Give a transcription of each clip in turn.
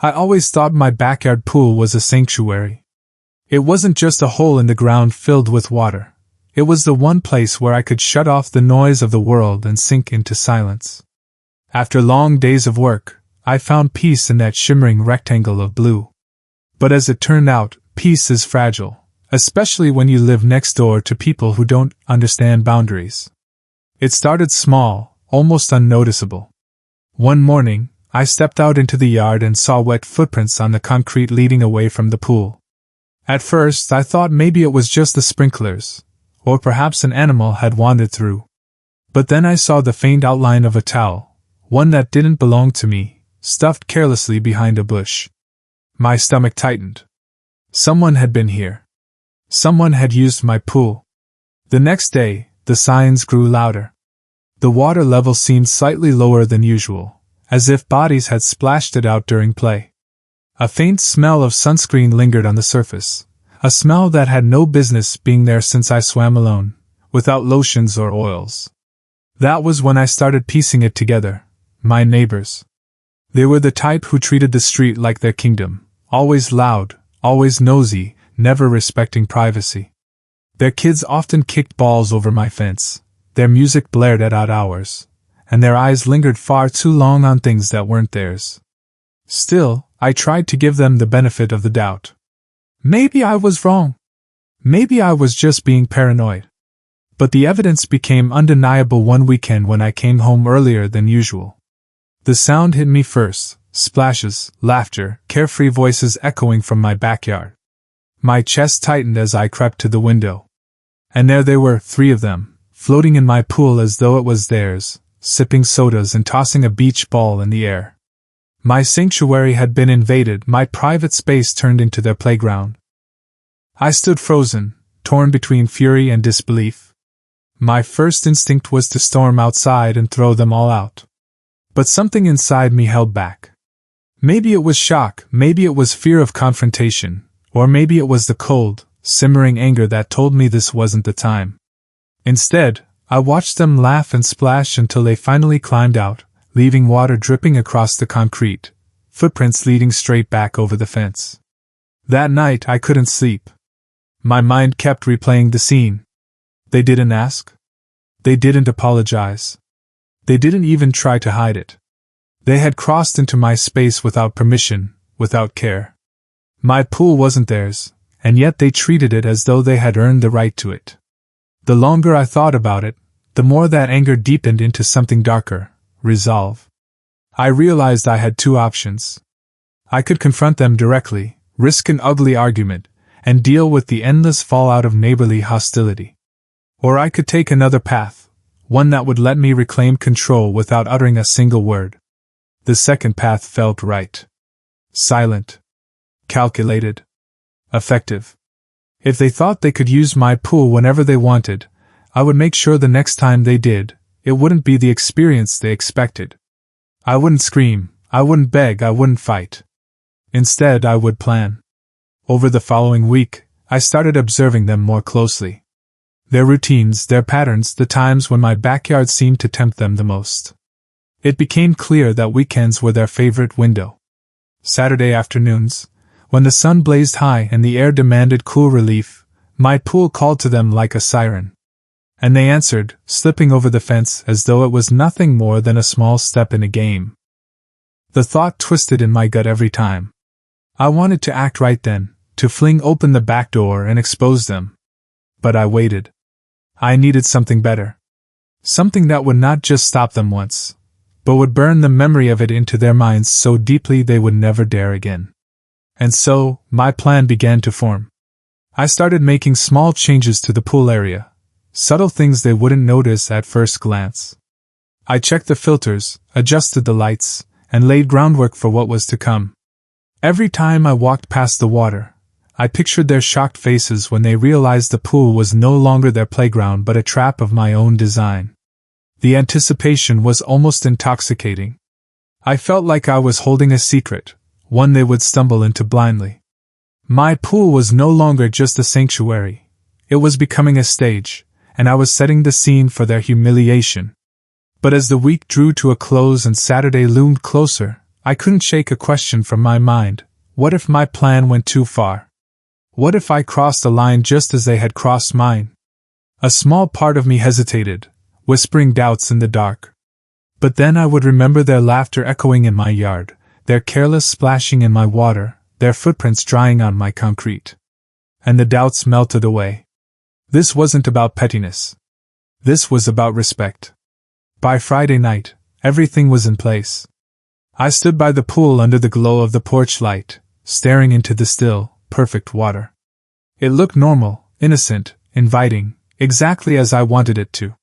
I always thought my backyard pool was a sanctuary. It wasn't just a hole in the ground filled with water. It was the one place where I could shut off the noise of the world and sink into silence. After long days of work, I found peace in that shimmering rectangle of blue. But as it turned out, peace is fragile, especially when you live next door to people who don't understand boundaries. It started small, almost unnoticeable. One morning, I stepped out into the yard and saw wet footprints on the concrete leading away from the pool. At first, I thought maybe it was just the sprinklers, or perhaps an animal had wandered through. But then I saw the faint outline of a towel, one that didn't belong to me, stuffed carelessly behind a bush. My stomach tightened. Someone had been here. Someone had used my pool. The next day, the signs grew louder. The water level seemed slightly lower than usual, as if bodies had splashed it out during play. A faint smell of sunscreen lingered on the surface, a smell that had no business being there since I swam alone, without lotions or oils. That was when I started piecing it together. My neighbors. They were the type who treated the street like their kingdom, always loud, always nosy, never respecting privacy. Their kids often kicked balls over my fence, their music blared at odd hours, and their eyes lingered far too long on things that weren't theirs. Still, I tried to give them the benefit of the doubt. Maybe I was wrong. Maybe I was just being paranoid. But the evidence became undeniable one weekend when I came home earlier than usual. The sound hit me first, splashes, laughter, carefree voices echoing from my backyard. My chest tightened as I crept to the window. And there they were, 3 of them, floating in my pool as though it was theirs, sipping sodas and tossing a beach ball in the air. My sanctuary had been invaded, my private space turned into their playground. I stood frozen, torn between fury and disbelief. My first instinct was to storm outside and throw them all out. But something inside me held back. Maybe it was shock, maybe it was fear of confrontation, or maybe it was the cold, simmering anger that told me this wasn't the time. Instead, I watched them laugh and splash until they finally climbed out, leaving water dripping across the concrete, footprints leading straight back over the fence. That night I couldn't sleep. My mind kept replaying the scene. They didn't ask. They didn't apologize. They didn't even try to hide it. They had crossed into my space without permission, without care. My pool wasn't theirs, and yet they treated it as though they had earned the right to it. The longer I thought about it, the more that anger deepened into something darker, resolve. I realized I had 2 options. I could confront them directly, risk an ugly argument, and deal with the endless fallout of neighborly hostility. Or I could take another path, one that would let me reclaim control without uttering a single word. The second path felt right. Silent. Calculated. Effective. If they thought they could use my pool whenever they wanted, I would make sure the next time they did, it wouldn't be the experience they expected. I wouldn't scream, I wouldn't beg, I wouldn't fight. Instead, I would plan. Over the following week, I started observing them more closely. Their routines, their patterns, the times when my backyard seemed to tempt them the most. It became clear that weekends were their favorite window. Saturday afternoons, when the sun blazed high and the air demanded cool relief, my pool called to them like a siren. And they answered, slipping over the fence as though it was nothing more than a small step in a game. The thought twisted in my gut every time. I wanted to act right then, to fling open the back door and expose them. But I waited. I needed something better. Something that would not just stop them once, but would burn the memory of it into their minds so deeply they would never dare again. And so, my plan began to form. I started making small changes to the pool area, subtle things they wouldn't notice at first glance. I checked the filters, adjusted the lights, and laid groundwork for what was to come. Every time I walked past the water, I pictured their shocked faces when they realized the pool was no longer their playground but a trap of my own design. The anticipation was almost intoxicating. I felt like I was holding a secret, one they would stumble into blindly. My pool was no longer just a sanctuary. It was becoming a stage, and I was setting the scene for their humiliation. But as the week drew to a close and Saturday loomed closer, I couldn't shake a question from my mind. What if my plan went too far? What if I crossed a line just as they had crossed mine? A small part of me hesitated, whispering doubts in the dark. But then I would remember their laughter echoing in my yard, their careless splashing in my water, their footprints drying on my concrete. And the doubts melted away. This wasn't about pettiness. This was about respect. By Friday night, everything was in place. I stood by the pool under the glow of the porch light, staring into the still, perfect water. It looked normal, innocent, inviting, exactly as I wanted it to.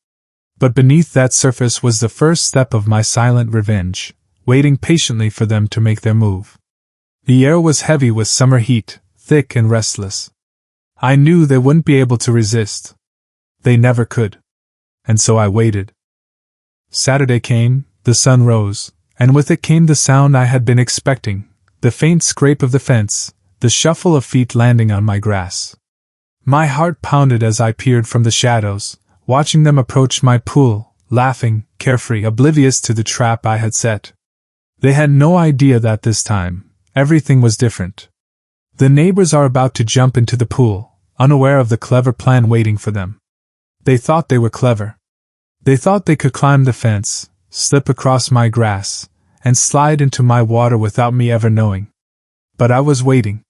But beneath that surface was the first step of my silent revenge, waiting patiently for them to make their move. The air was heavy with summer heat, thick and restless. I knew they wouldn't be able to resist. They never could. And so I waited. Saturday came, the sun rose, and with it came the sound I had been expecting, the faint scrape of the fence, the shuffle of feet landing on my grass. My heart pounded as I peered from the shadows, watching them approach my pool, laughing, carefree, oblivious to the trap I had set. They had no idea that this time, everything was different. The neighbors are about to jump into the pool, unaware of the clever plan waiting for them. They thought they were clever. They thought they could climb the fence, slip across my grass, and slide into my water without me ever knowing. But I was waiting.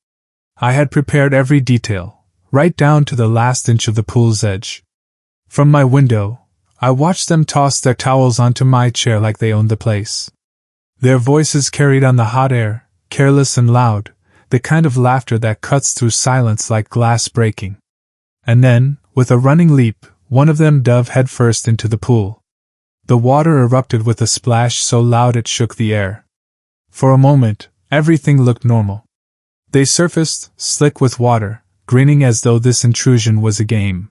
I had prepared every detail, right down to the last inch of the pool's edge. From my window, I watched them toss their towels onto my chair like they owned the place. Their voices carried on the hot air, careless and loud, the kind of laughter that cuts through silence like glass breaking. And then, with a running leap, one of them dove headfirst into the pool. The water erupted with a splash so loud it shook the air. For a moment, everything looked normal. They surfaced, slick with water, grinning as though this intrusion was a game.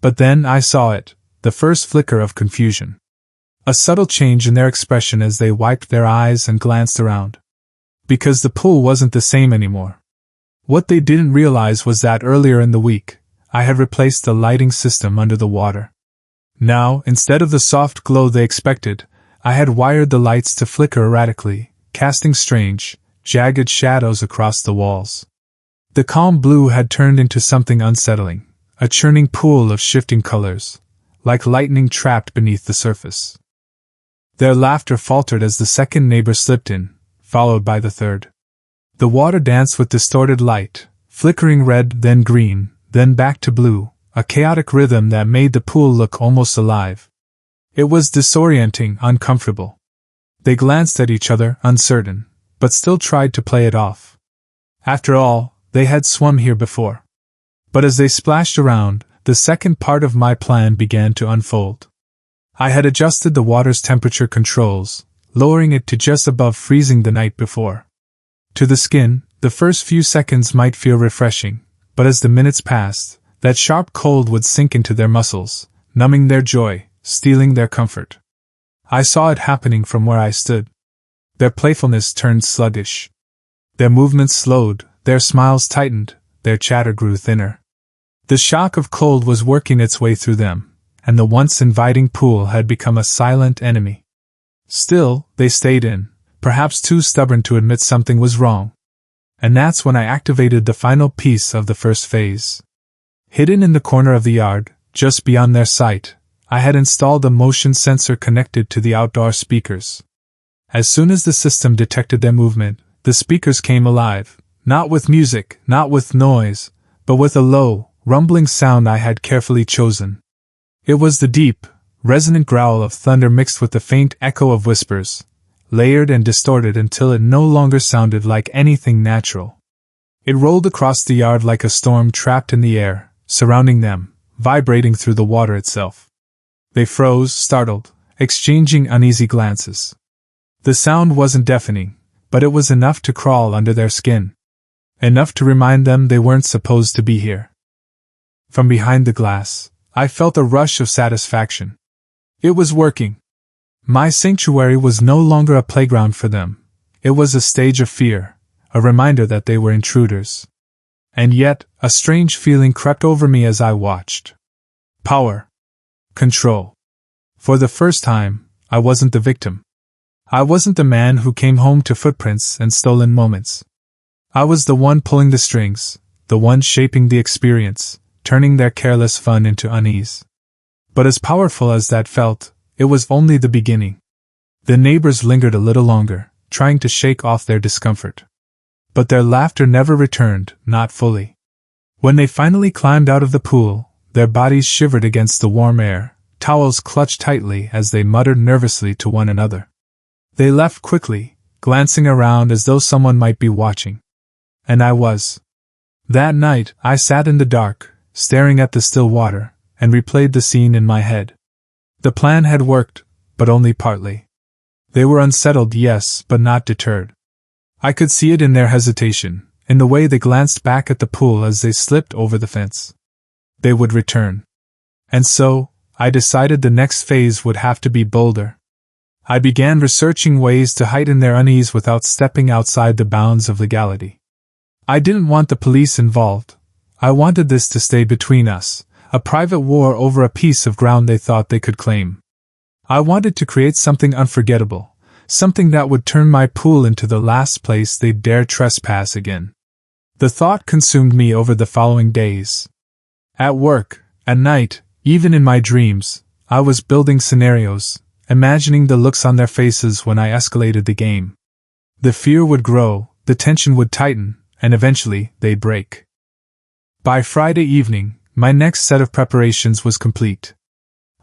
But then I saw it, the first flicker of confusion. A subtle change in their expression as they wiped their eyes and glanced around. Because the pool wasn't the same anymore. What they didn't realize was that earlier in the week, I had replaced the lighting system under the water. Now, instead of the soft glow they expected, I had wired the lights to flicker erratically, casting strange, jagged shadows across the walls. The calm blue had turned into something unsettling, a churning pool of shifting colors, like lightning trapped beneath the surface. Their laughter faltered as the second neighbor slipped in, followed by the third. The water danced with distorted light, flickering red, then green, then back to blue, a chaotic rhythm that made the pool look almost alive. It was disorienting, uncomfortable. They glanced at each other, uncertain, but still tried to play it off. After all, they had swum here before. But as they splashed around, the second part of my plan began to unfold. I had adjusted the water's temperature controls, lowering it to just above freezing the night before. To the skin, the first few seconds might feel refreshing, but as the minutes passed, that sharp cold would sink into their muscles, numbing their joy, stealing their comfort. I saw it happening from where I stood. Their playfulness turned sluggish. Their movements slowed, their smiles tightened, their chatter grew thinner. The shock of cold was working its way through them, and the once inviting pool had become a silent enemy. Still, they stayed in, perhaps too stubborn to admit something was wrong. And that's when I activated the final piece of the first phase. Hidden in the corner of the yard, just beyond their sight, I had installed a motion sensor connected to the outdoor speakers. As soon as the system detected their movement, the speakers came alive, not with music, not with noise, but with a low, rumbling sound I had carefully chosen. It was the deep, resonant growl of thunder mixed with the faint echo of whispers, layered and distorted until it no longer sounded like anything natural. It rolled across the yard like a storm trapped in the air, surrounding them, vibrating through the water itself. They froze, startled, exchanging uneasy glances. The sound wasn't deafening, but it was enough to crawl under their skin. Enough to remind them they weren't supposed to be here. From behind the glass, I felt a rush of satisfaction. It was working. My sanctuary was no longer a playground for them. It was a stage of fear, a reminder that they were intruders. And yet, a strange feeling crept over me as I watched. Power. Control. For the first time, I wasn't the victim. I wasn't the man who came home to footprints and stolen moments. I was the one pulling the strings, the one shaping the experience, turning their careless fun into unease. But as powerful as that felt, it was only the beginning. The neighbors lingered a little longer, trying to shake off their discomfort. But their laughter never returned, not fully. When they finally climbed out of the pool, their bodies shivered against the warm air, towels clutched tightly as they muttered nervously to one another. They left quickly, glancing around as though someone might be watching. And I was. That night, I sat in the dark, staring at the still water, and replayed the scene in my head. The plan had worked, but only partly. They were unsettled, yes, but not deterred. I could see it in their hesitation, in the way they glanced back at the pool as they slipped over the fence. They would return. And so, I decided the next phase would have to be bolder. I began researching ways to heighten their unease without stepping outside the bounds of legality. I didn't want the police involved. I wanted this to stay between us, a private war over a piece of ground they thought they could claim. I wanted to create something unforgettable, something that would turn my pool into the last place they'd dare trespass again. The thought consumed me over the following days. At work, at night, even in my dreams, I was building scenarios, imagining the looks on their faces when I escalated the game. The fear would grow, the tension would tighten, and eventually, they'd break. By Friday evening, my next set of preparations was complete.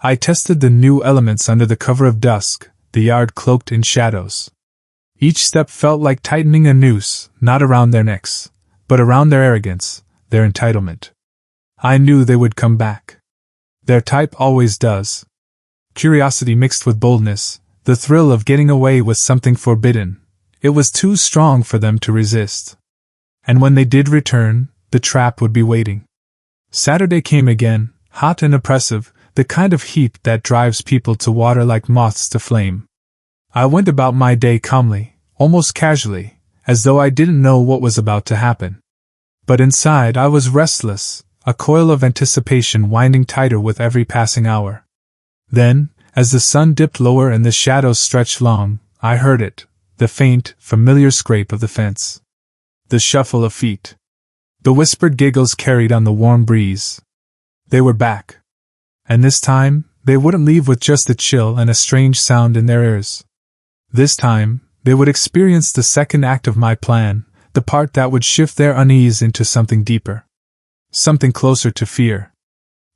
I tested the new elements under the cover of dusk, the yard cloaked in shadows. Each step felt like tightening a noose, not around their necks, but around their arrogance, their entitlement. I knew they would come back. Their type always does. Curiosity mixed with boldness, the thrill of getting away with something forbidden. It was too strong for them to resist. And when they did return, the trap would be waiting. Saturday came again, hot and oppressive, the kind of heat that drives people to water like moths to flame. I went about my day calmly, almost casually, as though I didn't know what was about to happen. But inside I was restless, a coil of anticipation winding tighter with every passing hour. Then, as the sun dipped lower and the shadows stretched long, I heard it, the faint, familiar scrape of the fence. The shuffle of feet. The whispered giggles carried on the warm breeze. They were back. And this time, they wouldn't leave with just a chill and a strange sound in their ears. This time, they would experience the second act of my plan, the part that would shift their unease into something deeper. Something closer to fear.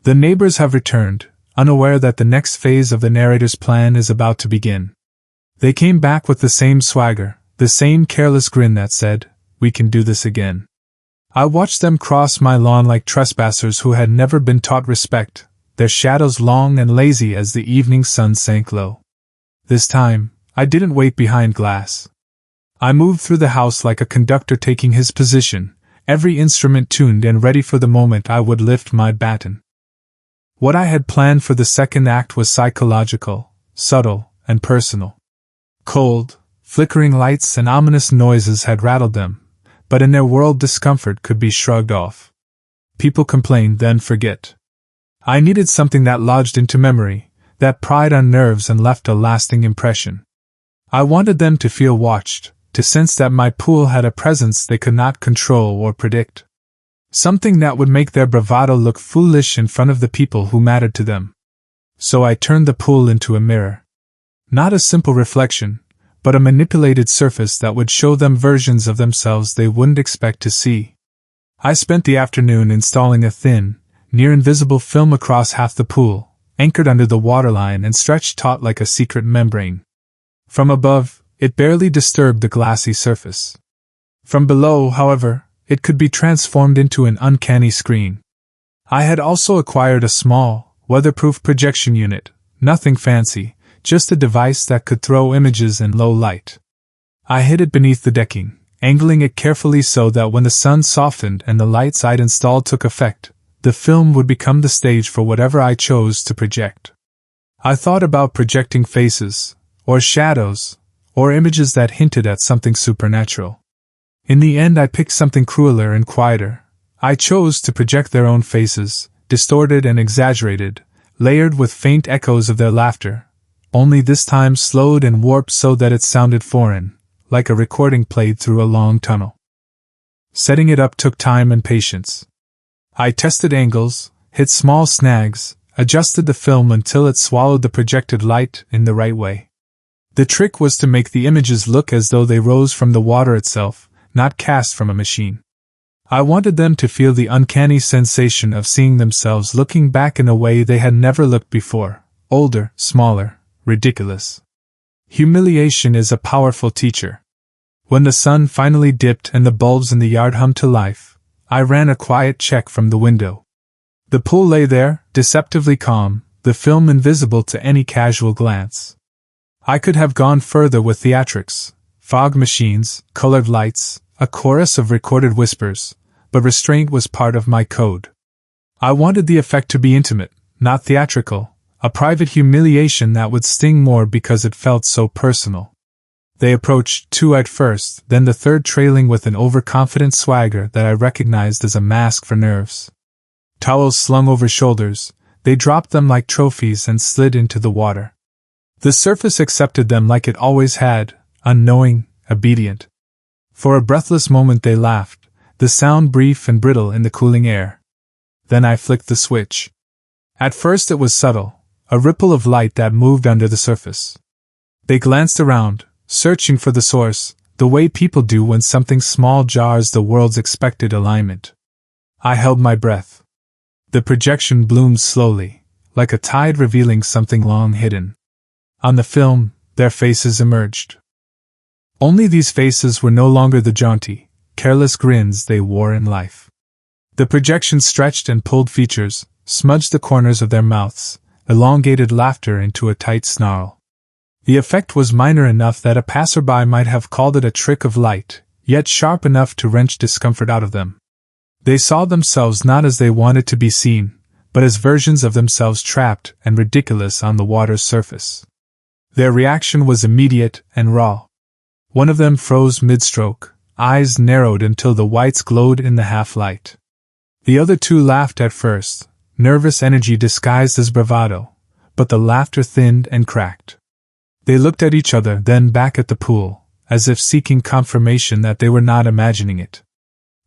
The neighbors have returned, unaware that the next phase of the narrator's plan is about to begin. They came back with the same swagger, the same careless grin that said, "We can do this again." I watched them cross my lawn like trespassers who had never been taught respect, their shadows long and lazy as the evening sun sank low. This time, I didn't wait behind glass. I moved through the house like a conductor taking his position, every instrument tuned and ready for the moment I would lift my baton. What I had planned for the second act was psychological, subtle, and personal. Cold, flickering lights and ominous noises had rattled them, but in their world discomfort could be shrugged off. People complained, then forget. I needed something that lodged into memory, that pried on nerves and left a lasting impression. I wanted them to feel watched, to sense that my pool had a presence they could not control or predict. Something that would make their bravado look foolish in front of the people who mattered to them. So I turned the pool into a mirror. Not a simple reflection, but a manipulated surface that would show them versions of themselves they wouldn't expect to see. I spent the afternoon installing a thin, near-invisible film across half the pool, anchored under the waterline and stretched taut like a secret membrane. From above, it barely disturbed the glassy surface. From below, however, it could be transformed into an uncanny screen. I had also acquired a small, weatherproof projection unit, nothing fancy, just a device that could throw images in low light. I hid it beneath the decking, angling it carefully so that when the sun softened and the lights I'd installed took effect, the film would become the stage for whatever I chose to project. I thought about projecting faces, or shadows, or images that hinted at something supernatural. In the end I picked something crueler and quieter. I chose to project their own faces, distorted and exaggerated, layered with faint echoes of their laughter, only this time slowed and warped so that it sounded foreign, like a recording played through a long tunnel. Setting it up took time and patience. I tested angles, hit small snags, adjusted the film until it swallowed the projected light in the right way. The trick was to make the images look as though they rose from the water itself, not cast from a machine. I wanted them to feel the uncanny sensation of seeing themselves looking back in a way they had never looked before, older, smaller, ridiculous. Humiliation is a powerful teacher. When the sun finally dipped and the bulbs in the yard hummed to life, I ran a quiet check from the window. The pool lay there, deceptively calm, the film invisible to any casual glance. I could have gone further with theatrics, fog machines, colored lights, a chorus of recorded whispers, but restraint was part of my code. I wanted the effect to be intimate, not theatrical, a private humiliation that would sting more because it felt so personal. They approached, two at first, then the third trailing with an overconfident swagger that I recognized as a mask for nerves. Towels slung over shoulders, they dropped them like trophies and slid into the water. The surface accepted them like it always had, unknowing, obedient. For a breathless moment they laughed, the sound brief and brittle in the cooling air. Then I flicked the switch. At first it was subtle, a ripple of light that moved under the surface. They glanced around, searching for the source, the way people do when something small jars the world's expected alignment. I held my breath. The projection bloomed slowly, like a tide revealing something long hidden. On the film, their faces emerged. Only these faces were no longer the jaunty, careless grins they wore in life. The projection stretched and pulled features, smudged the corners of their mouths, elongated laughter into a tight snarl. The effect was minor enough that a passerby might have called it a trick of light, yet sharp enough to wrench discomfort out of them. They saw themselves not as they wanted to be seen, but as versions of themselves trapped and ridiculous on the water's surface. Their reaction was immediate and raw. One of them froze mid-stroke, eyes narrowed until the whites glowed in the half-light. The other two laughed at first, nervous energy disguised as bravado, but the laughter thinned and cracked. They looked at each other, then back at the pool, as if seeking confirmation that they were not imagining it.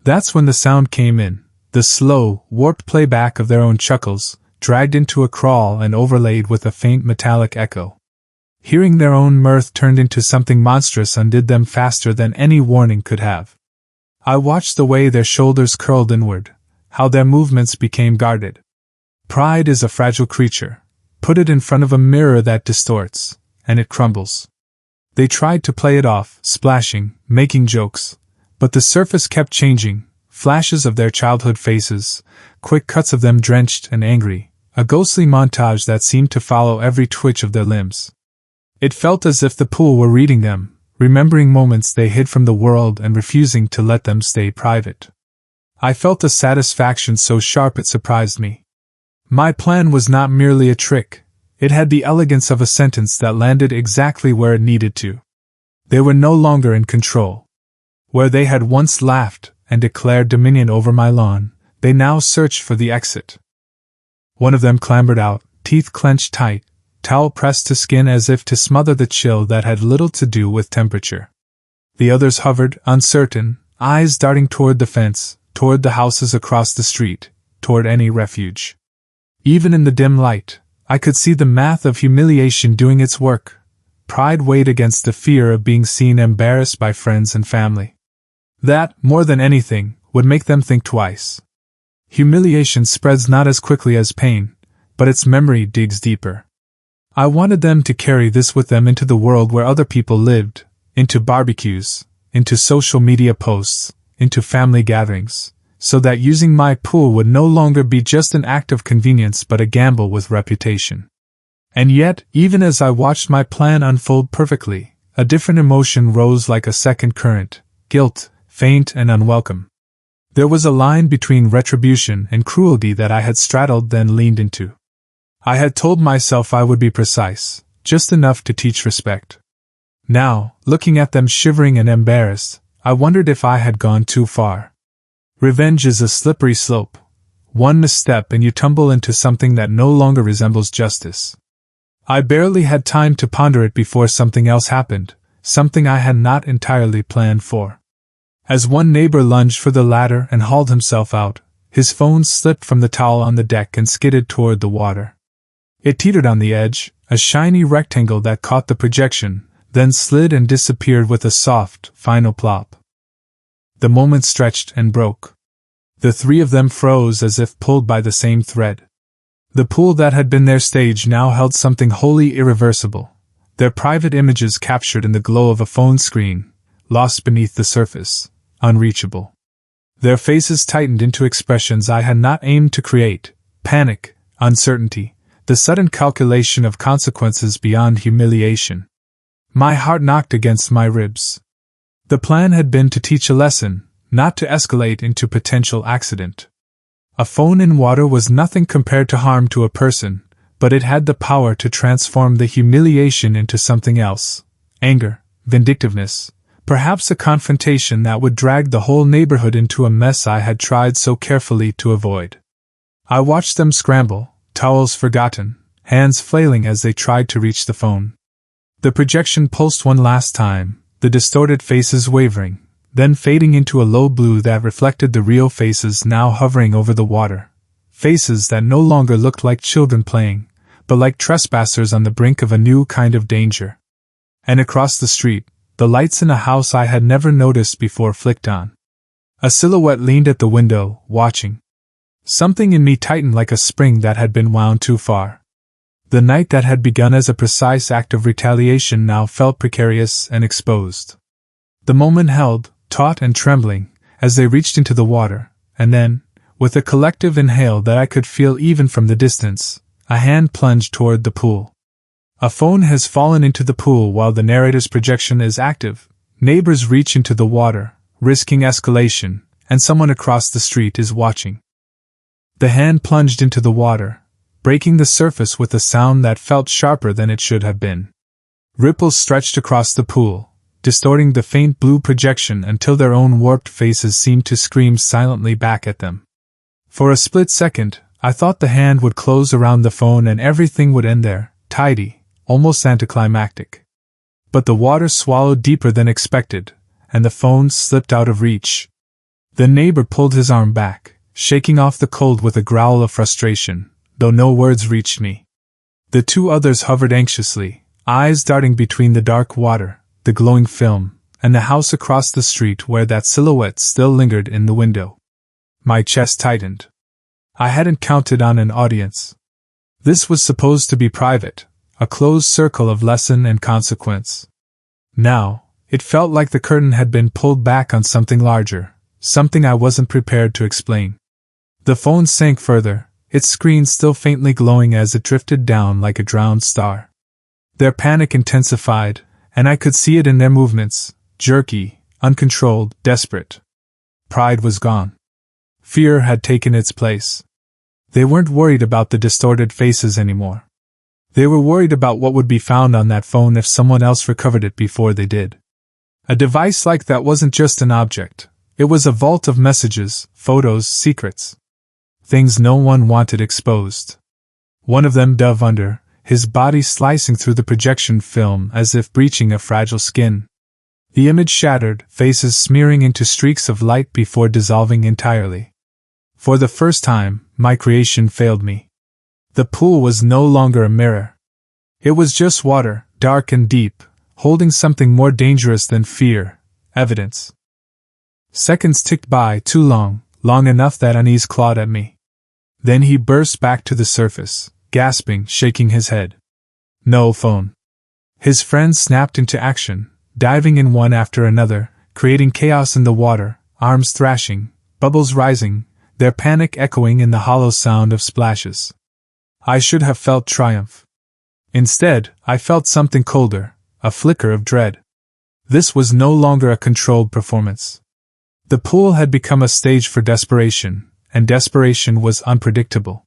That's when the sound came in, the slow, warped playback of their own chuckles, dragged into a crawl and overlaid with a faint metallic echo. Hearing their own mirth turned into something monstrous undid them faster than any warning could have. I watched the way their shoulders curled inward, how their movements became guarded. Pride is a fragile creature. Put it in front of a mirror that distorts, and it crumbles. They tried to play it off, splashing, making jokes, but the surface kept changing, flashes of their childhood faces, quick cuts of them drenched and angry, a ghostly montage that seemed to follow every twitch of their limbs. It felt as if the pool were reading them, remembering moments they hid from the world and refusing to let them stay private. I felt a satisfaction so sharp it surprised me. My plan was not merely a trick, it had the elegance of a sentence that landed exactly where it needed to. They were no longer in control. Where they had once laughed and declared dominion over my lawn, they now searched for the exit. One of them clambered out, teeth clenched tight, towel pressed to skin as if to smother the chill that had little to do with temperature. The others hovered, uncertain, eyes darting toward the fence, toward the houses across the street, toward any refuge. Even in the dim light, I could see the math of humiliation doing its work. Pride weighed against the fear of being seen embarrassed by friends and family. That, more than anything, would make them think twice. Humiliation spreads not as quickly as pain, but its memory digs deeper. I wanted them to carry this with them into the world where other people lived, into barbecues, into social media posts, into family gatherings, so that using my pool would no longer be just an act of convenience but a gamble with reputation. And yet, even as I watched my plan unfold perfectly, a different emotion rose like a second current, guilt, faint and unwelcome. There was a line between retribution and cruelty that I had straddled then leaned into. I had told myself I would be precise, just enough to teach respect. Now, looking at them shivering and embarrassed, I wondered if I had gone too far. Revenge is a slippery slope. One misstep and you tumble into something that no longer resembles justice. I barely had time to ponder it before something else happened, something I had not entirely planned for. As one neighbor lunged for the ladder and hauled himself out, his phone slipped from the towel on the deck and skidded toward the water. It teetered on the edge, a shiny rectangle that caught the projection, then slid and disappeared with a soft, final plop. The moment stretched and broke. The three of them froze as if pulled by the same thread. The pool that had been their stage now held something wholly irreversible, their private images captured in the glow of a phone screen, lost beneath the surface, unreachable. Their faces tightened into expressions I had not aimed to create: panic, uncertainty, the sudden calculation of consequences beyond humiliation. My heart knocked against my ribs. The plan had been to teach a lesson, not to escalate into potential accident. A phone in water was nothing compared to harm to a person, but it had the power to transform the humiliation into something else: anger, vindictiveness, perhaps a confrontation that would drag the whole neighborhood into a mess I had tried so carefully to avoid. I watched them scramble, towels forgotten, hands flailing as they tried to reach the phone. The projection pulsed one last time, the distorted faces wavering, then fading into a low blue that reflected the real faces now hovering over the water. Faces that no longer looked like children playing, but like trespassers on the brink of a new kind of danger. And across the street, the lights in a house I had never noticed before flicked on. A silhouette leaned at the window, watching. Something in me tightened like a spring that had been wound too far. The night that had begun as a precise act of retaliation now felt precarious and exposed. The moment held, taut and trembling, as they reached into the water, and then, with a collective inhale that I could feel even from the distance, a hand plunged toward the pool. A phone has fallen into the pool while the narrator's projection is active. Neighbors reach into the water, risking escalation, and someone across the street is watching. The hand plunged into the water, breaking the surface with a sound that felt sharper than it should have been. Ripples stretched across the pool, distorting the faint blue projection until their own warped faces seemed to scream silently back at them. For a split second, I thought the hand would close around the phone and everything would end there, tidy, almost anticlimactic. But the water swallowed deeper than expected, and the phone slipped out of reach. The neighbor pulled his arm back, shaking off the cold with a growl of frustration, though no words reached me. The two others hovered anxiously, eyes darting between the dark water, the glowing film, and the house across the street where that silhouette still lingered in the window. My chest tightened. I hadn't counted on an audience. This was supposed to be private, a closed circle of lesson and consequence. Now, it felt like the curtain had been pulled back on something larger, something I wasn't prepared to explain. The phone sank further, its screen still faintly glowing as it drifted down like a drowned star. Their panic intensified, and I could see it in their movements, jerky, uncontrolled, desperate. Pride was gone. Fear had taken its place. They weren't worried about the distorted faces anymore. They were worried about what would be found on that phone if someone else recovered it before they did. A device like that wasn't just an object. It was a vault of messages, photos, secrets. Things no one wanted exposed. One of them dove under, his body slicing through the projection film as if breaching a fragile skin. The image shattered, faces smearing into streaks of light before dissolving entirely. For the first time, my creation failed me. The pool was no longer a mirror. It was just water, dark and deep, holding something more dangerous than fear, evidence. Seconds ticked by too long, long enough that unease clawed at me. Then he burst back to the surface, gasping, shaking his head. No phone. His friends snapped into action, diving in one after another, creating chaos in the water, arms thrashing, bubbles rising, their panic echoing in the hollow sound of splashes. I should have felt triumph. Instead, I felt something colder, a flicker of dread. This was no longer a controlled performance. The pool had become a stage for desperation, and desperation was unpredictable.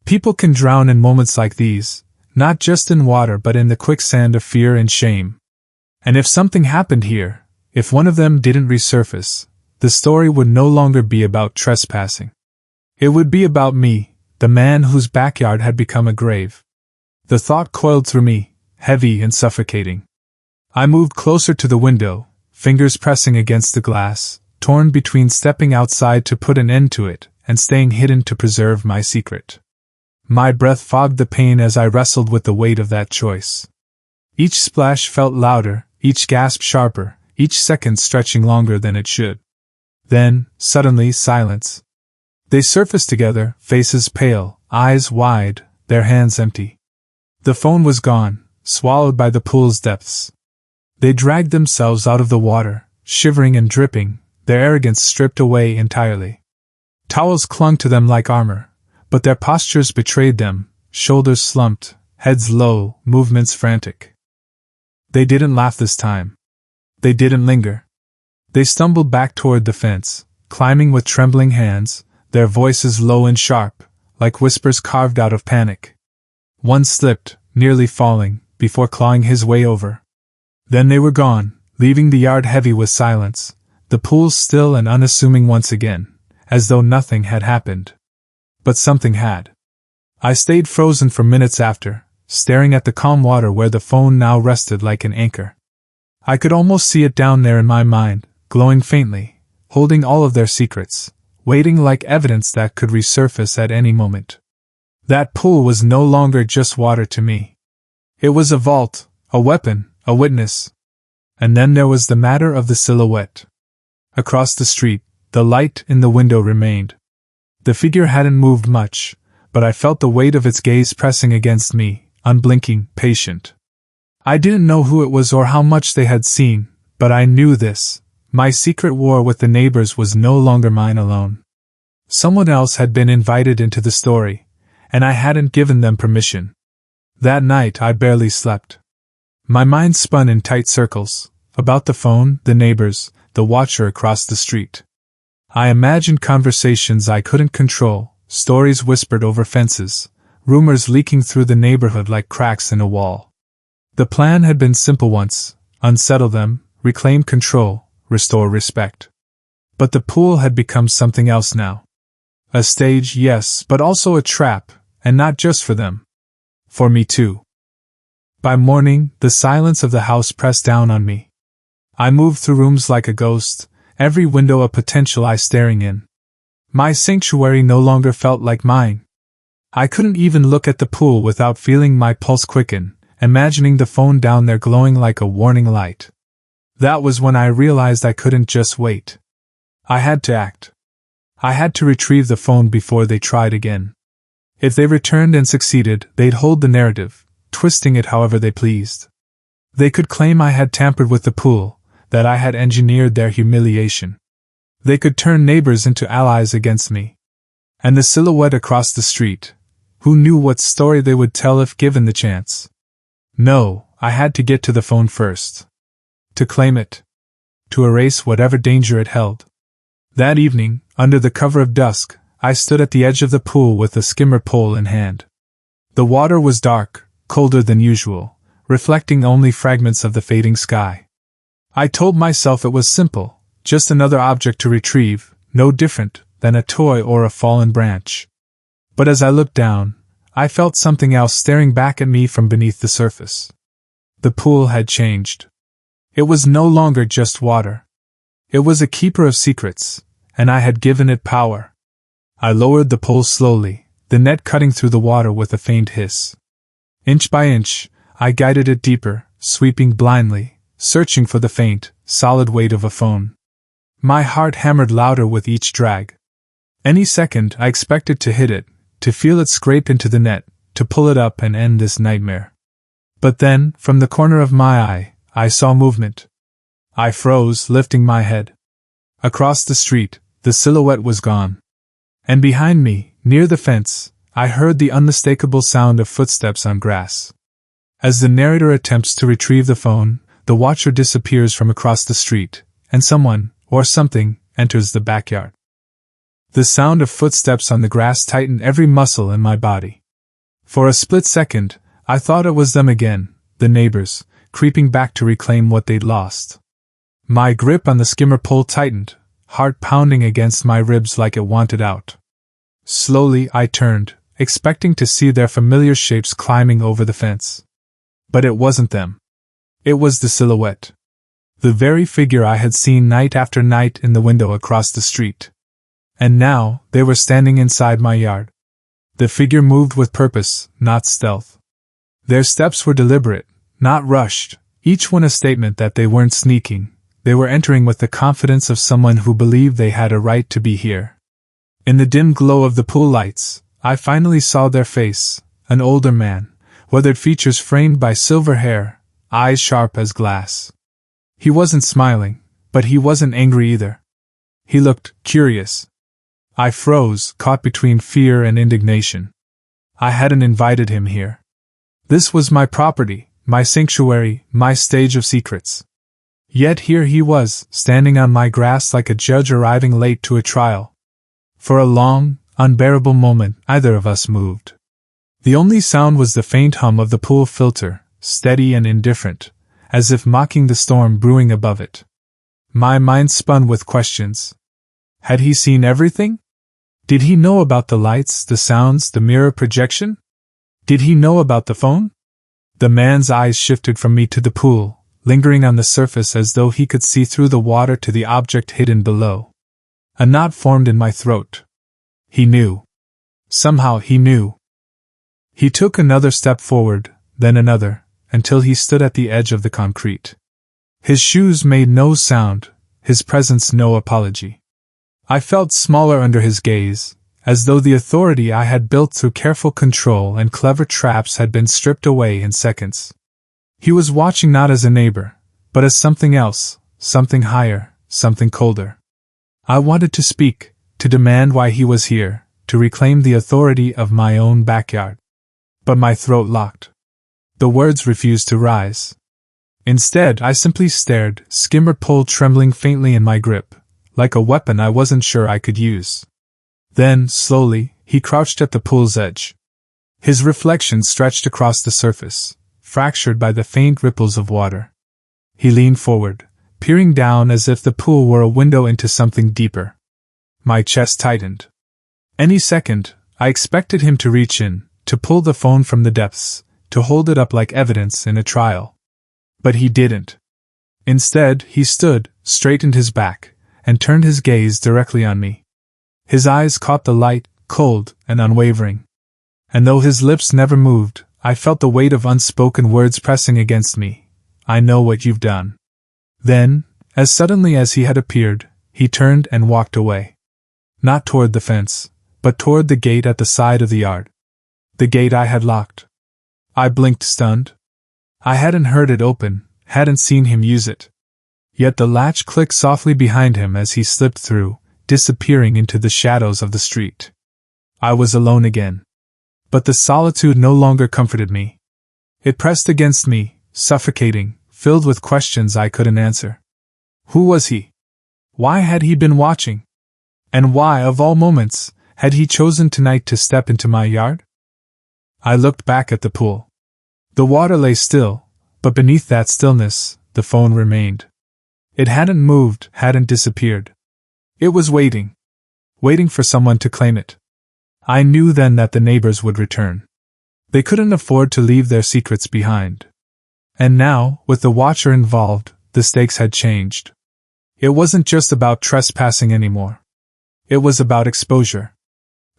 People can drown in moments like these, not just in water but in the quicksand of fear and shame. And if something happened here, if one of them didn't resurface, the story would no longer be about trespassing. It would be about me, the man whose backyard had become a grave. The thought coiled through me, heavy and suffocating. I moved closer to the window, fingers pressing against the glass, torn between stepping outside to put an end to it and staying hidden to preserve my secret. My breath fogged the pain as I wrestled with the weight of that choice. Each splash felt louder, each gasp sharper, each second stretching longer than it should. Then, suddenly, silence. They surfaced together, faces pale, eyes wide, their hands empty. The phone was gone, swallowed by the pool's depths. They dragged themselves out of the water, shivering and dripping, their arrogance stripped away entirely. Towels clung to them like armor, but their postures betrayed them, shoulders slumped, heads low, movements frantic. They didn't laugh this time. They didn't linger. They stumbled back toward the fence, climbing with trembling hands, their voices low and sharp, like whispers carved out of panic. One slipped, nearly falling, before clawing his way over. Then they were gone, leaving the yard heavy with silence, the pool still and unassuming once again, as though nothing had happened. But something had. I stayed frozen for minutes after, staring at the calm water where the phone now rested like an anchor. I could almost see it down there in my mind, glowing faintly, holding all of their secrets, waiting like evidence that could resurface at any moment. That pool was no longer just water to me. It was a vault, a weapon, a witness. And then there was the matter of the silhouette. Across the street, the light in the window remained. The figure hadn't moved much, but I felt the weight of its gaze pressing against me, unblinking, patient. I didn't know who it was or how much they had seen, but I knew this. My secret war with the neighbors was no longer mine alone. Someone else had been invited into the story, and I hadn't given them permission. That night I barely slept. My mind spun in tight circles, about the phone, the neighbors, the watcher across the street. I imagined conversations I couldn't control, stories whispered over fences, rumors leaking through the neighborhood like cracks in a wall. The plan had been simple once: unsettle them, reclaim control, restore respect. But the pool had become something else now. A stage, yes, but also a trap, and not just for them. For me too. By morning, the silence of the house pressed down on me. I moved through rooms like a ghost, every window a potential eye staring in. My sanctuary no longer felt like mine. I couldn't even look at the pool without feeling my pulse quicken, imagining the phone down there glowing like a warning light. That was when I realized I couldn't just wait. I had to act. I had to retrieve the phone before they tried again. If they returned and succeeded, they'd hold the narrative, twisting it however they pleased. They could claim I had tampered with the pool, that I had engineered their humiliation. They could turn neighbors into allies against me. And the silhouette across the street, who knew what story they would tell if given the chance? No, I had to get to the phone first. To claim it. To erase whatever danger it held. That evening, under the cover of dusk, I stood at the edge of the pool with a skimmer pole in hand. The water was dark, colder than usual, reflecting only fragments of the fading sky. I told myself it was simple, just another object to retrieve, no different than a toy or a fallen branch. But as I looked down, I felt something else staring back at me from beneath the surface. The pool had changed. It was no longer just water. It was a keeper of secrets, and I had given it power. I lowered the pole slowly, the net cutting through the water with a faint hiss. Inch by inch, I guided it deeper, sweeping blindly, searching for the faint, solid weight of a phone. My heart hammered louder with each drag. Any second I expected to hit it, to feel it scrape into the net, to pull it up and end this nightmare. But then, from the corner of my eye, I saw movement. I froze, lifting my head. Across the street, the silhouette was gone. And behind me, near the fence, I heard the unmistakable sound of footsteps on grass. As the narrator attempts to retrieve the phone, the watcher disappears from across the street, and someone, or something, enters the backyard. The sound of footsteps on the grass tightened every muscle in my body. For a split second, I thought it was them again, the neighbors, creeping back to reclaim what they'd lost. My grip on the skimmer pole tightened, heart pounding against my ribs like it wanted out. Slowly I turned, expecting to see their familiar shapes climbing over the fence. But it wasn't them. It was the silhouette. The very figure I had seen night after night in the window across the street. And now, they were standing inside my yard. The figure moved with purpose, not stealth. Their steps were deliberate, not rushed, each one a statement that they weren't sneaking. They were entering with the confidence of someone who believed they had a right to be here. In the dim glow of the pool lights, I finally saw their face, an older man, weathered features framed by silver hair, eyes sharp as glass. He wasn't smiling, but he wasn't angry either. He looked curious. I froze, caught between fear and indignation. I hadn't invited him here. This was my property, my sanctuary, my stage of secrets. Yet here he was, standing on my grass like a judge arriving late to a trial. For a long, unbearable moment, neither of us moved. The only sound was the faint hum of the pool filter, steady and indifferent, as if mocking the storm brewing above it. My mind spun with questions. Had he seen everything? Did he know about the lights, the sounds, the mirror projection? Did he know about the phone? The man's eyes shifted from me to the pool, lingering on the surface as though he could see through the water to the object hidden below. A knot formed in my throat. He knew. Somehow he knew. He took another step forward, then another, until he stood at the edge of the concrete. His shoes made no sound, his presence no apology. I felt smaller under his gaze, as though the authority I had built through careful control and clever traps had been stripped away in seconds. He was watching not as a neighbor, but as something else, something higher, something colder. I wanted to speak, to demand why he was here, to reclaim the authority of my own backyard. But my throat locked. The words refused to rise. Instead, I simply stared, skimmer pole trembling faintly in my grip, like a weapon I wasn't sure I could use. Then, slowly, he crouched at the pool's edge. His reflection stretched across the surface, fractured by the faint ripples of water. He leaned forward, peering down as if the pool were a window into something deeper. My chest tightened. Any second, I expected him to reach in, to pull the phone from the depths, to hold it up like evidence in a trial. But he didn't. Instead, he stood, straightened his back, and turned his gaze directly on me. His eyes caught the light, cold and unwavering. And though his lips never moved, I felt the weight of unspoken words pressing against me. I know what you've done. Then, as suddenly as he had appeared, he turned and walked away. Not toward the fence, but toward the gate at the side of the yard. The gate I had locked. I blinked stunned. I hadn't heard it open, hadn't seen him use it. Yet the latch clicked softly behind him as he slipped through, disappearing into the shadows of the street. I was alone again. But the solitude no longer comforted me. It pressed against me, suffocating, filled with questions I couldn't answer. Who was he? Why had he been watching? And why, of all moments, had he chosen tonight to step into my yard? I looked back at the pool. The water lay still, but beneath that stillness, the phone remained. It hadn't moved, hadn't disappeared. It was waiting. Waiting for someone to claim it. I knew then that the neighbors would return. They couldn't afford to leave their secrets behind. And now, with the watcher involved, the stakes had changed. It wasn't just about trespassing anymore. It was about exposure.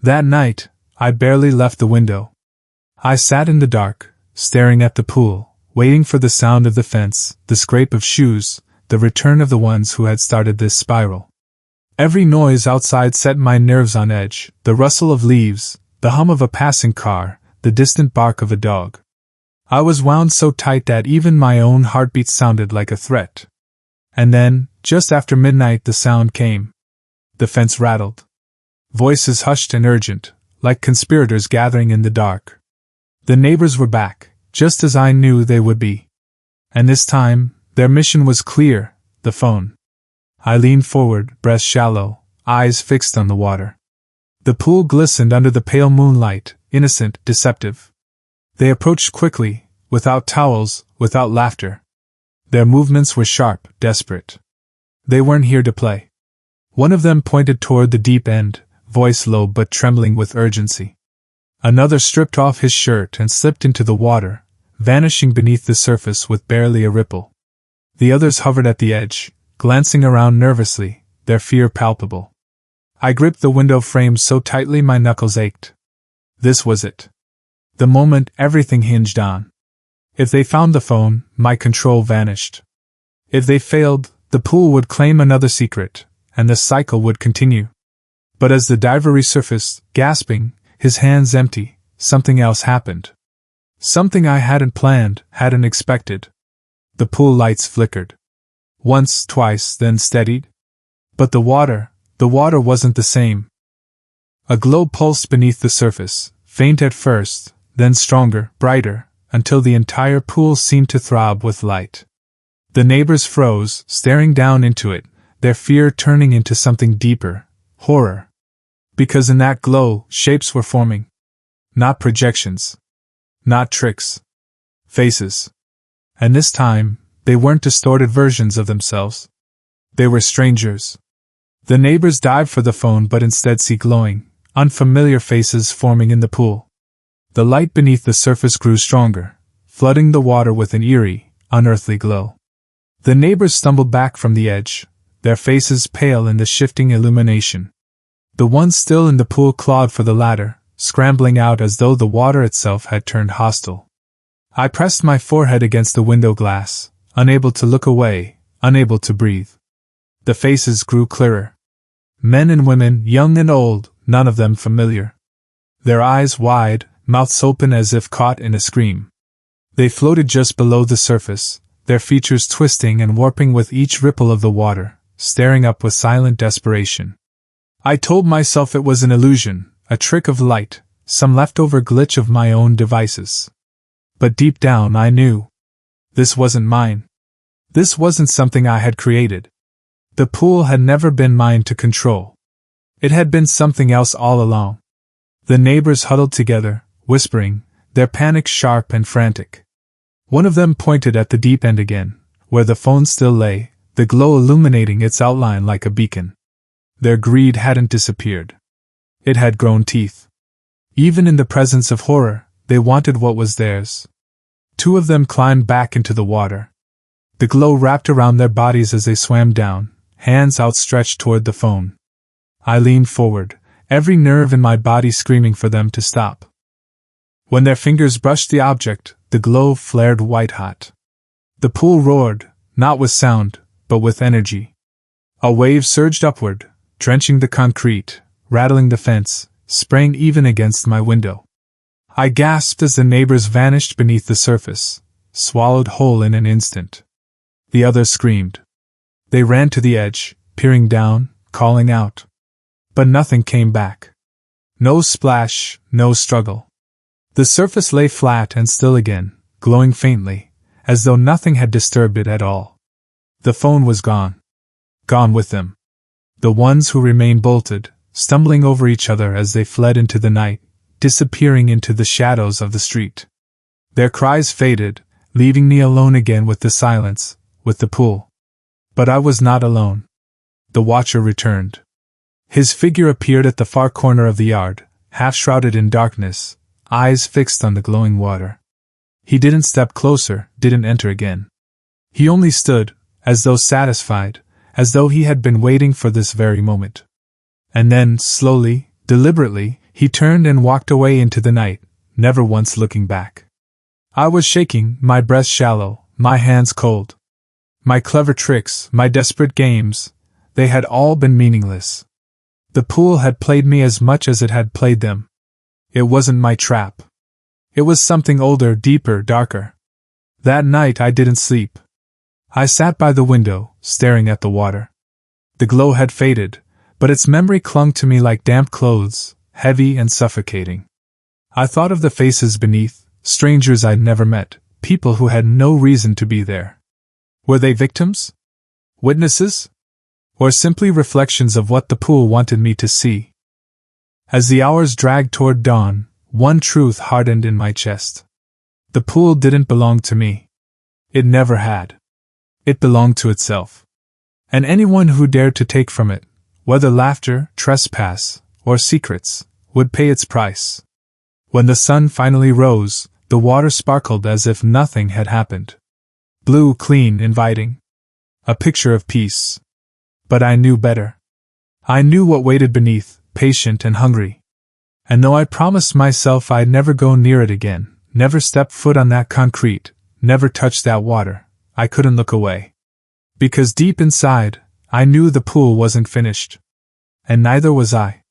That night, I barely left the window. I sat in the dark, staring at the pool, waiting for the sound of the fence, the scrape of shoes, the return of the ones who had started this spiral. Every noise outside set my nerves on edge, the rustle of leaves, the hum of a passing car, the distant bark of a dog. I was wound so tight that even my own heartbeat sounded like a threat. And then, just after midnight, the sound came. The fence rattled. Voices hushed and urgent, like conspirators gathering in the dark. The neighbors were back, just as I knew they would be. And this time, their mission was clear, the phone. I leaned forward, breath shallow, eyes fixed on the water. The pool glistened under the pale moonlight, innocent, deceptive. They approached quickly, without towels, without laughter. Their movements were sharp, desperate. They weren't here to play. One of them pointed toward the deep end, voice low but trembling with urgency. Another stripped off his shirt and slipped into the water, vanishing beneath the surface with barely a ripple. The others hovered at the edge, glancing around nervously, their fear palpable. I gripped the window frame so tightly my knuckles ached. This was it. The moment everything hinged on. If they found the phone, my control vanished. If they failed, the pool would claim another secret, and the cycle would continue. But as the diver resurfaced, gasping, his hands empty, something else happened. Something I hadn't planned, hadn't expected. The pool lights flickered. Once, twice, then steadied. But the water wasn't the same. A glow pulsed beneath the surface, faint at first, then stronger, brighter, until the entire pool seemed to throb with light. The neighbors froze, staring down into it, their fear turning into something deeper, horror. Because in that glow, shapes were forming. Not projections. Not tricks. Faces. And this time, they weren't distorted versions of themselves. They were strangers. The neighbors dived for the phone but instead see glowing, unfamiliar faces forming in the pool. The light beneath the surface grew stronger, flooding the water with an eerie, unearthly glow. The neighbors stumbled back from the edge, their faces pale in the shifting illumination. The ones still in the pool clawed for the ladder, scrambling out as though the water itself had turned hostile. I pressed my forehead against the window glass, unable to look away, unable to breathe. The faces grew clearer. Men and women, young and old, none of them familiar. Their eyes wide, mouths open as if caught in a scream. They floated just below the surface, their features twisting and warping with each ripple of the water, staring up with silent desperation. I told myself it was an illusion, a trick of light, some leftover glitch of my own devices. But deep down I knew. This wasn't mine. This wasn't something I had created. The pool had never been mine to control. It had been something else all along. The neighbors huddled together, whispering, their panic sharp and frantic. One of them pointed at the deep end again, where the phone still lay, the glow illuminating its outline like a beacon. Their greed hadn't disappeared. It had grown teeth. Even in the presence of horror, they wanted what was theirs. Two of them climbed back into the water. The glow wrapped around their bodies as they swam down, hands outstretched toward the phone. I leaned forward, every nerve in my body screaming for them to stop. When their fingers brushed the object, the glow flared white-hot. The pool roared, not with sound, but with energy. A wave surged upward, drenching the concrete, rattling the fence, spraying even against my window. I gasped as the neighbors vanished beneath the surface, swallowed whole in an instant. The others screamed. They ran to the edge, peering down, calling out. But nothing came back. No splash, no struggle. The surface lay flat and still again, glowing faintly, as though nothing had disturbed it at all. The phone was gone. Gone with them. The ones who remained bolted, stumbling over each other as they fled into the night, disappearing into the shadows of the street. Their cries faded, leaving me alone again with the silence, with the pool. But I was not alone. The watcher returned. His figure appeared at the far corner of the yard, half shrouded in darkness, eyes fixed on the glowing water. He didn't step closer, didn't enter again. He only stood, as though satisfied, as though he had been waiting for this very moment. And then, slowly, deliberately, he turned and walked away into the night, never once looking back. I was shaking, my breath shallow, my hands cold. My clever tricks, my desperate games, they had all been meaningless. The pool had played me as much as it had played them. It wasn't my trap. It was something older, deeper, darker. That night I didn't sleep. I sat by the window, staring at the water. The glow had faded, but its memory clung to me like damp clothes, heavy and suffocating. I thought of the faces beneath, strangers I'd never met, people who had no reason to be there. Were they victims? Witnesses? Or simply reflections of what the pool wanted me to see? As the hours dragged toward dawn, one truth hardened in my chest. The pool didn't belong to me. It never had. It belonged to itself. And anyone who dared to take from it, whether laughter, trespass, or secrets, would pay its price. When the sun finally rose, the water sparkled as if nothing had happened. Blue, clean, inviting. A picture of peace. But I knew better. I knew what waited beneath, patient and hungry. And though I promised myself I'd never go near it again, never step foot on that concrete, never touch that water, I couldn't look away. Because deep inside, I knew the pool wasn't finished. And neither was I.